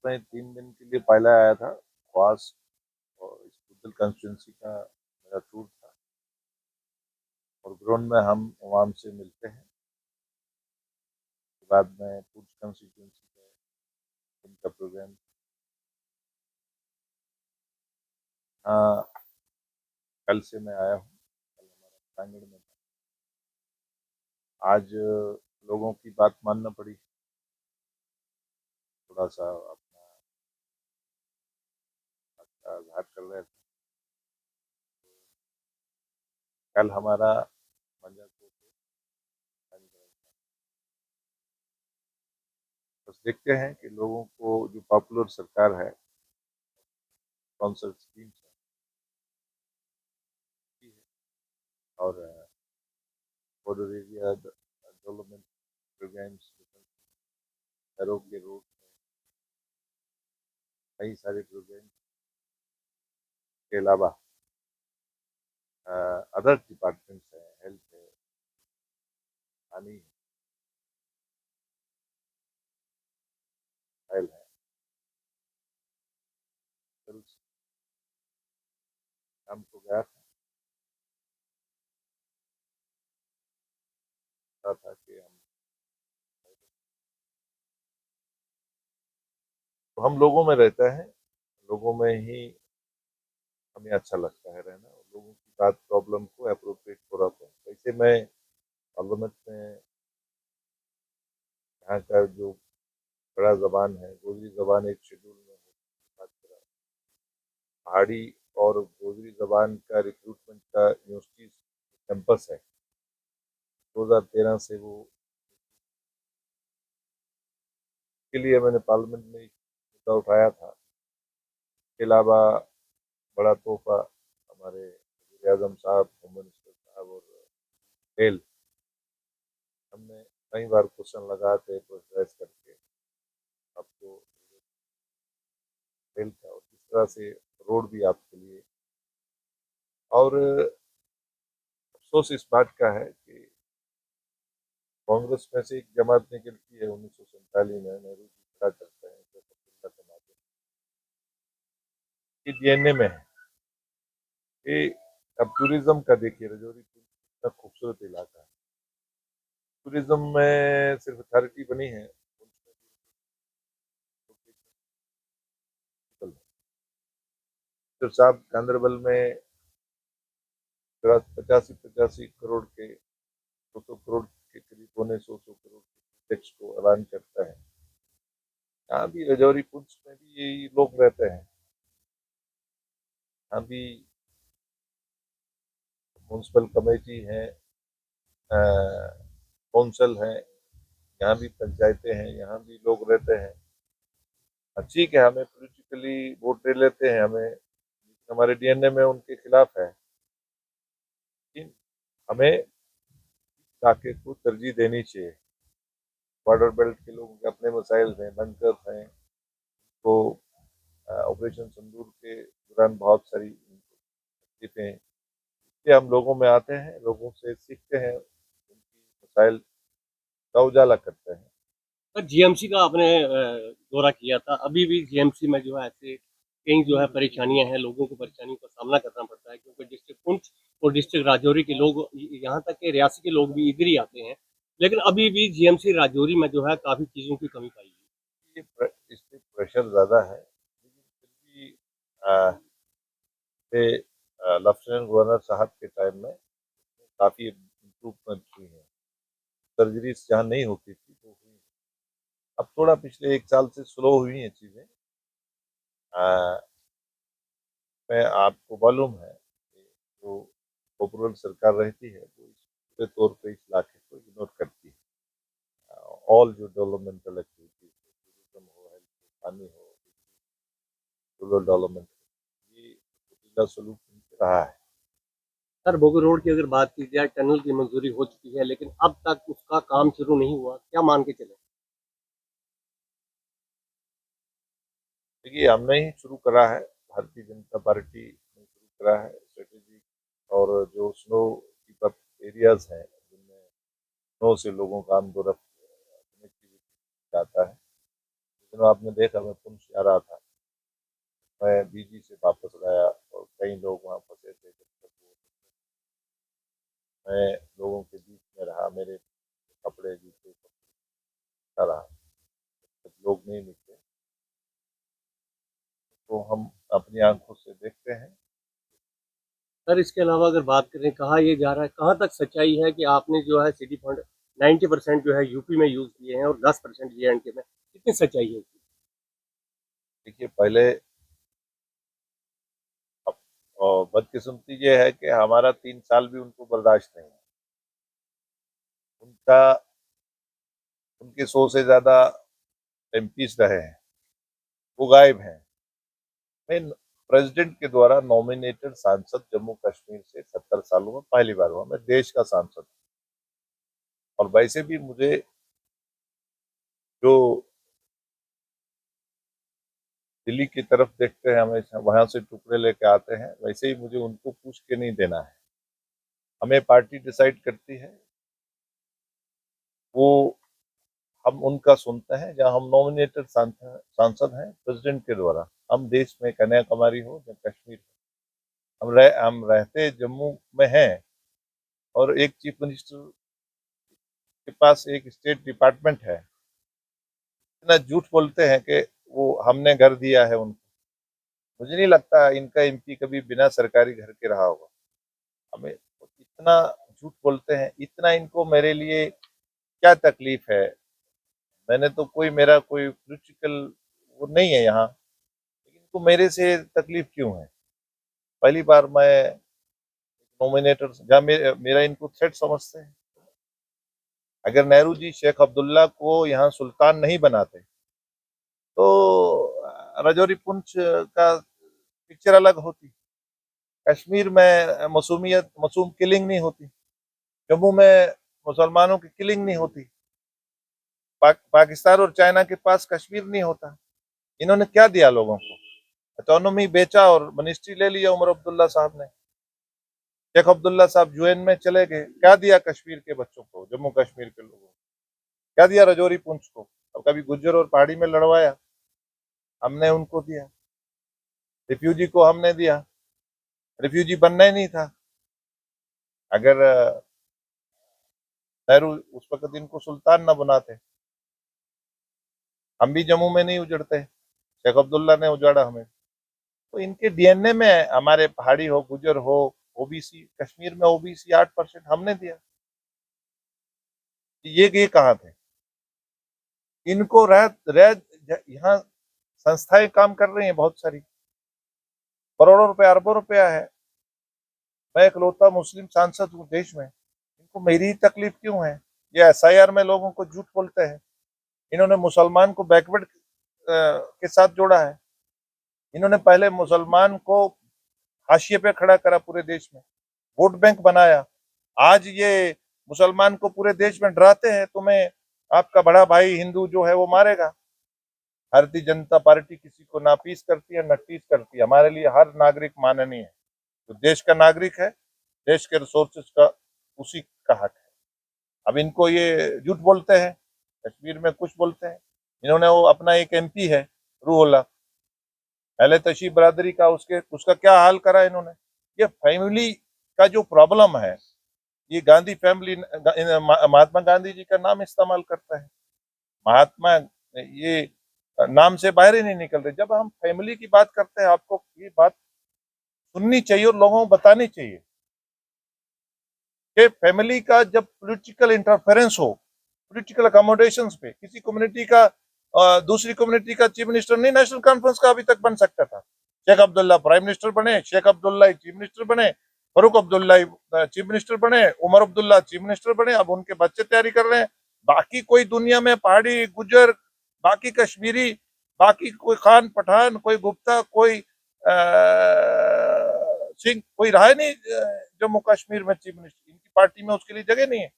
में 3 दिन के लिए पहले आया था। ख्वास और इस बुद्धल कंस्टिट्यूंसी का मेरा टूर था और ग्राउंड में हम आवाम से मिलते हैं। उसके बाद में पूछ कंस्टिट्यूंसी में उनका प्रोग्राम। हाँ, कल से मैं आया हूँ। कल हमारा प्रांगण में था। आज लोगों की बात मानना पड़ी, थोड़ा सा अपना आधार कर रहे थे। कल हमारा मंजापुर से कार्यक्रम था। बस देखते हैं कि लोगों को जो पॉपुलर सरकार है, कौन सा स्कीम्स है और बॉर्डर एरिया डेवलपमेंट प्रोग्राम्स, शहरों के रोड में कई सारे प्रोग्राम के अलावा अदर डिपार्टमेंट्स हैं, हेल्थ है, पानी है, ऑयल है। कल शाम को गया था कि हम लोगों में रहते हैं, लोगों में ही हमें अच्छा लगता है रहना और लोगों की बात प्रॉब्लम को अप्रोप्रिएट पूरा तो वैसे मैं पार्लियामेंट में यहाँ का जो बड़ा जबान है गोजरी जबान एक शेड्यूल में बात करा। पहाड़ी और गोजरी जबान का रिक्रूटमेंट का यूनिवर्सिटी कैंपस है, 2013 से वो के लिए मैंने पार्लियामेंट में एक मुद्दा उठाया था। इसके अलावा बड़ा तोहफा हमारे वज़ीर आज़म साहब, होम मिनिस्टर साहब और हेल्थ, हमने कई बार क्वेश्चन लगाए थे प्रेशराइज करके आपको हेल्थ का और किस तरह से रोड भी आपके लिए। और अफसोस इस बात का है कि कांग्रेस में से एक जमात निकलती है 1947 में, नेहरू जी खड़ा करते हैं तो अब्दुल्ला के माध्यम से डीएनए में है कि अब टूरिज्म का देखिए, रजौरी कितना खूबसूरत इलाका है। टूरिज्म में सिर्फ अथॉरिटी बनी है, सिर्फ साहब गांधरबल में 85 करोड़ के 200 करोड़ के करीब, 100 करोड़ के टैक्स को ऐलान करता है। यहाँ भी रजौरी पुंछ में भी यही लोग रहते हैं। यहाँ भी म्यूनसिपल कमेटी है, काउंसिल है, यहाँ भी पंचायतें हैं, यहाँ भी लोग रहते हैं। ठीक है, हमें पॉलिटिकली वोट दे लेते हैं, हमें हमारे डीएनए में उनके खिलाफ है, लेकिन हमें इलाके को तरजीह देनी चाहिए। बॉर्डर बेल्ट के लोगों के अपने मसाइल हैं, बंकर हैं, तो ऑपरेशन सिंदूर के दौरान बहुत सारी तकलीफें, ये हम लोगों में आते हैं, लोगों से सीखते हैं, उनकी मसाइल का उजाला करते हैं। सर, जीएमसी का आपने दौरा किया था। अभी भी जीएमसी में जो है ऐसे कई जो है परेशानियां हैं, लोगों को परेशानियों का सामना करना पड़ता है क्योंकि डिस्ट्रिक्ट पुंछ और डिस्ट्रिक्ट राजौरी के लोग, यहाँ तक के रियासी के लोग भी इधर ही आते हैं, लेकिन अभी भी जीएमसी राजौरी में जो है काफी चीजों की कमी पाई ये इस पे प्रेशर ज़्यादा है, लेकिन फिर भी लेफ्टिनेंट गवर्नर साहब के टाइम में काफ़ी इम्प्रूवमेंट हुई है। सर्जरीज जहाँ नहीं होती थी तो हुई है। अब थोड़ा पिछले 1 साल से स्लो हुई हैं चीज़ें। मैं आपको मालूम है कि जो पॉपुलर सरकार रहती है वो इस पूरे तौर पे इस इलाके को इग्नोर करती है। ऑल जो डेवलपमेंटल एक्टिविटीज, टूरिज्म हो, हेल्थ हो, पानी हो, रूरल डेवलपमेंट, ये जिला सलूक रहा है। सर, बोगी रोड की अगर बात की जाए, टनल की मंजूरी हो चुकी है, लेकिन अब तक उसका काम शुरू नहीं हुआ, क्या मान के चले? देखिए, हमने ही शुरू करा है, भारतीय जनता पार्टी ने शुरू करा है स्ट्रेटेजी। और जो स्नो कीप अप एरियाज हैं जिनमें स्नो से लोगों का आमदोरफ्त कनेक्टिविटी आता है, दिनों आपने देखा मैं पुंछ जा रहा था, मैं बीजी से वापस आया और कई लोग वहाँ फंसे थे। जब तक मैं लोगों के बीच में रहा, मेरे कपड़े जूते सब अच्छा रहा, जब लोग नहीं निकले तो हम अपनी आंखों से देखते हैं। सर इसके अलावा अगर बात करें कहा ये जा रहा है कहाँ तक सच्चाई है कि आपने जो है सिटी फंड 90% जो है यूपी में यूज किए हैं और 10% जे&के में, कितनी सच्चाई है इसकी? देखिए पहले अब और बदकिस्मती ये है कि हमारा 3 साल भी उनको बर्दाश्त नहीं है। उनका उनके 100 से ज्यादा एमपीज रहे हैं, वो गायब हैं। मैं प्रेसिडेंट के द्वारा नॉमिनेटेड सांसद जम्मू कश्मीर से 70 सालों में पहली बार हुआ। मैं देश का सांसद हूं। और वैसे भी मुझे जो दिल्ली की तरफ देखते हैं हमेशा वहां से टुकड़े लेके आते हैं, वैसे ही मुझे उनको पूछ के नहीं देना है। हमें पार्टी डिसाइड करती है, वो हम उनका सुनते हैं। जहां हम नॉमिनेटेड सांसद हैं प्रेसिडेंट के द्वारा, हम देश में कन्याकुमारी हो या कश्मीर हो, हम रहते जम्मू में हैं। और एक चीफ मिनिस्टर के पास एक स्टेट डिपार्टमेंट है। इतना झूठ बोलते हैं कि वो हमने घर दिया है उनको। मुझे नहीं लगता इनका एमपी कभी बिना सरकारी घर के रहा होगा। हमें इतना झूठ बोलते हैं, इतना इनको मेरे लिए क्या तकलीफ है। मैंने तो मेरा कोई पॉलिटिकल वो नहीं है यहाँ, लेकिन इनको मेरे से तकलीफ क्यों है। पहली बार मैं नॉमिनेटर जहाँ मेरा इनको थ्रेट समझते हैं। अगर नेहरू जी शेख अब्दुल्ला को यहाँ सुल्तान नहीं बनाते तो राजौरी पुंछ का पिक्चर अलग होती। कश्मीर में मासूम किलिंग नहीं होती। जम्मू में मुसलमानों की किलिंग नहीं होती। पाकिस्तान और चाइना के पास कश्मीर नहीं होता। इन्होंने क्या दिया लोगों को? ऑटोनॉमी बेचा और मिनिस्ट्री ले लिया उमर अब्दुल्ला साहब ने। शेख अब्दुल्ला साहब यूएन में चले गए। क्या दिया कश्मीर के बच्चों को, जम्मू कश्मीर के लोगों को? क्या दिया राजौरी पुंछ को? अब कभी गुज्जर और पहाड़ी में लड़वाया, हमने उनको दिया। रिफ्यूजी को हमने दिया। रिफ्यूजी बनना ही नहीं था। अगर नेहरू उस वक्त इनको सुल्तान न बनाते, हम भी जम्मू में नहीं उजड़ते। शेख अब्दुल्ला ने उजाड़ा हमें। तो इनके डीएनए में है। हमारे पहाड़ी हो, गुजर हो, ओबीसी, कश्मीर में ओबीसी 8% हमने दिया। ये कहाँ थे? इनको रह रह यहाँ संस्थाएं काम कर रही हैं बहुत सारी, करोड़ों रुपए अरबों रुपया है। मैं इकलौता मुस्लिम सांसद हूँ देश में, इनको मेरी तकलीफ क्यों है? ये एसआईआर में लोगों को झूठ बोलते हैं। इन्होंने मुसलमान को बैकवर्ड के साथ जोड़ा है। इन्होंने पहले मुसलमान को हाशिए पे खड़ा करा पूरे देश में, वोट बैंक बनाया। आज ये मुसलमान को पूरे देश में डराते हैं, तुम्हें आपका बड़ा भाई हिंदू जो है वो मारेगा। भारतीय जनता पार्टी किसी को नापीस करती है, नटीस करती है। हमारे लिए हर नागरिक माननीय है। जो देश का नागरिक है, देश के रिसोर्सेज का उसी का हक है। अब इनको ये झूठ बोलते हैं, कश्मीर में कुछ बोलते हैं। इन्होंने वो अपना एक एमपी है रूहुल्ला, पहले तशी बरादरी का, उसका क्या हाल करा इन्होंने। ये फैमिली का जो प्रॉब्लम है, ये गांधी फैमिली महात्मा गांधी जी का नाम इस्तेमाल करता है। महात्मा ये नाम से बाहर ही नहीं निकल रहे। जब हम फैमिली की बात करते हैं, आपको ये बात सुननी चाहिए और लोगों को बतानी चाहिए कि फैमिली का जब पॉलिटिकल इंटरफेरेंस हो, पॉलिटिकल अकोमोडेशन पे, किसी कम्युनिटी का दूसरी कम्युनिटी का चीफ मिनिस्टर नहीं नेशनल कॉन्फ्रेंस का अभी तक बन सकता था। शेख अब्दुल्ला प्राइम मिनिस्टर बने, शेख अब्दुल्ला चीफ मिनिस्टर बने, फरूक अब्दुल्ला चीफ मिनिस्टर बने, उमर अब्दुल्ला चीफ मिनिस्टर बने। अब उनके बच्चे तैयारी कर रहे हैं। बाकी कोई दुनिया में पहाड़ी, गुजर, बाकी कश्मीरी, बाकी कोई खान पठान, कोई गुप्ता, कोई सिंह, कोई रहा नहीं जम्मू कश्मीर में चीफ मिनिस्टर। इनकी पार्टी में उसके लिए जगह नहीं है।